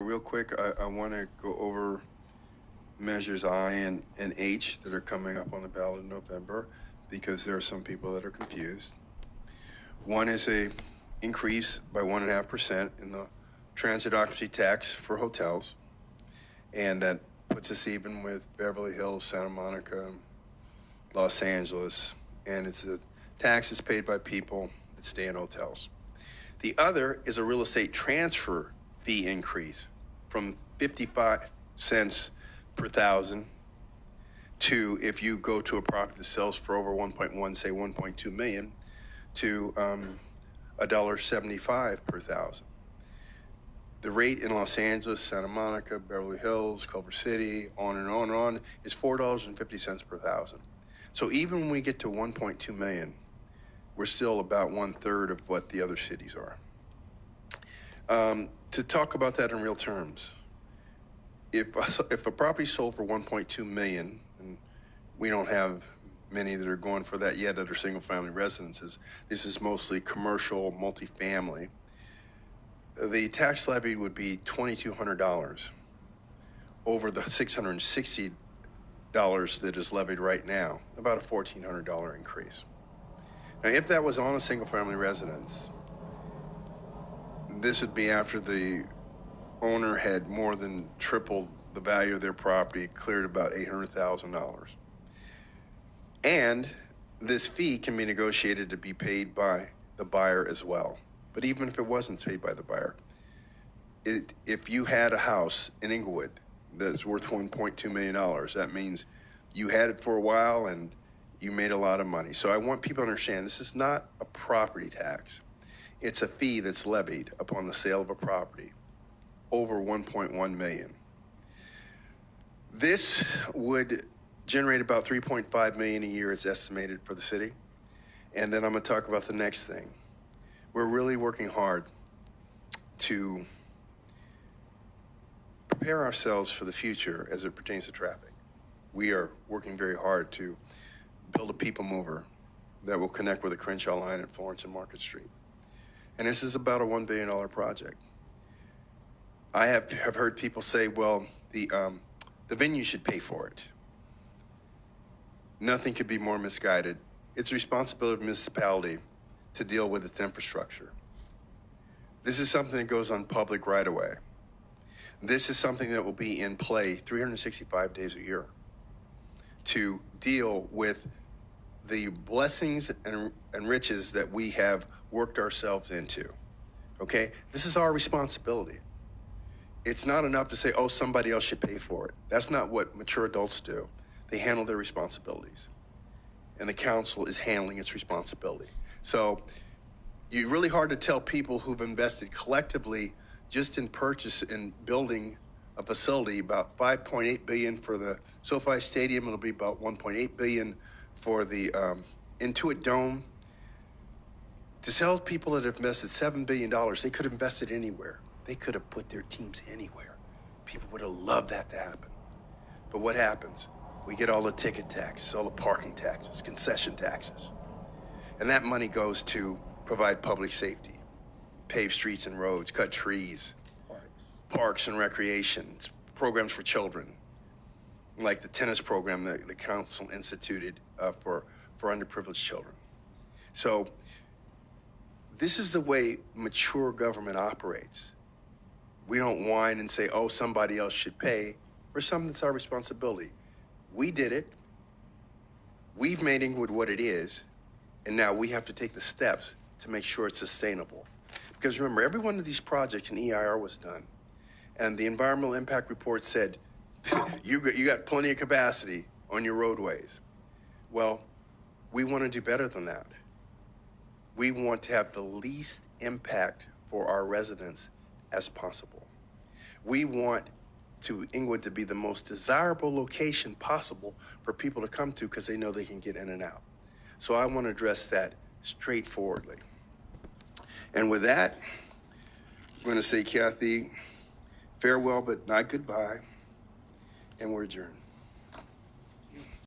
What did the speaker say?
Real quick, I want to go over measures I and H that are coming up on the ballot in November because there are some people that are confused. One is a increase by 1.5% in the transit occupancy tax for hotels, and that puts us even with Beverly Hills, Santa Monica, Los Angeles, and it's a tax that's paid by people that stay in hotels. The other is a real estate transfer fee increase from 55 cents per thousand to, if you go to a property that sells for over 1.1, say 1.2 million, to $1.75 per thousand. The rate in Los Angeles, Santa Monica, Beverly Hills, Culver City, on and on and on, is $4.50 per thousand. So even when we get to 1.2 million, we're still about 1/3 of what the other cities are. To talk about that in real terms, if a property sold for 1.2 million, and we don't have many that are going for that yet that are single-family residences, this is mostly commercial, multifamily, the tax levy would be $2,200 over the $660 that is levied right now, about a $1,400 increase. Now, if that was on a single-family residence, this would be after the owner had more than tripled the value of their property, cleared about $800,000. And this fee can be negotiated to be paid by the buyer as well. But even if it wasn't paid by the buyer, if you had a house in Inglewood that's worth $1.2 million, that means you had it for a while and you made a lot of money. So I want people to understand this is not a property tax. It's a fee that's levied upon the sale of a property over 1.1 million. This would generate about 3.5 million a year, it's estimated, for the city. And then I'm going to talk about the next thing. We're really working hard to prepare ourselves for the future as it pertains to traffic. We are working very hard to build a people mover that will connect with the Crenshaw line at Florence and Market Street. And this is about a $1 billion project. I have heard people say, well, the venue should pay for it. Nothing could be more misguided. It's the responsibility of the municipality to deal with its infrastructure. This is something that goes on public right away. This is something that will be in play 365 days a year to deal with the blessings and riches that we have worked ourselves into, okay? This is our responsibility. It's not enough to say, oh, somebody else should pay for it. That's not what mature adults do. They handle their responsibilities. And the council is handling its responsibility. So you're really hard to tell people who've invested collectively just in purchase and building a facility, about $5.8 billion for the SoFi Stadium. It'll be about $1.8 billion for the Intuit Dome. To tell people that have invested $7 billion, they could have invested anywhere. They could have put their teams anywhere. People would have loved that to happen. But what happens? We get all the ticket taxes, all the parking taxes, concession taxes. And that money goes to provide public safety, pave streets and roads, cut trees, parks and recreation, programs for children, like the tennis program that the council instituted for underprivileged children. So this is the way mature government operates. We don't whine and say, oh, somebody else should pay for something that's our responsibility. We did it. We've made Inglewood what it is. And now we have to take the steps to make sure it's sustainable. Because remember, every one of these projects in EIR was done. And the environmental impact report said, you got plenty of capacity on your roadways. Well, we want to do better than that. We want to have the least impact for our residents as possible. We want Inglewood to be the most desirable location possible for people to come to because they know they can get in and out. So I want to address that straightforwardly. And with that, I'm going to say, Kathy, farewell but not goodbye, and we're adjourned.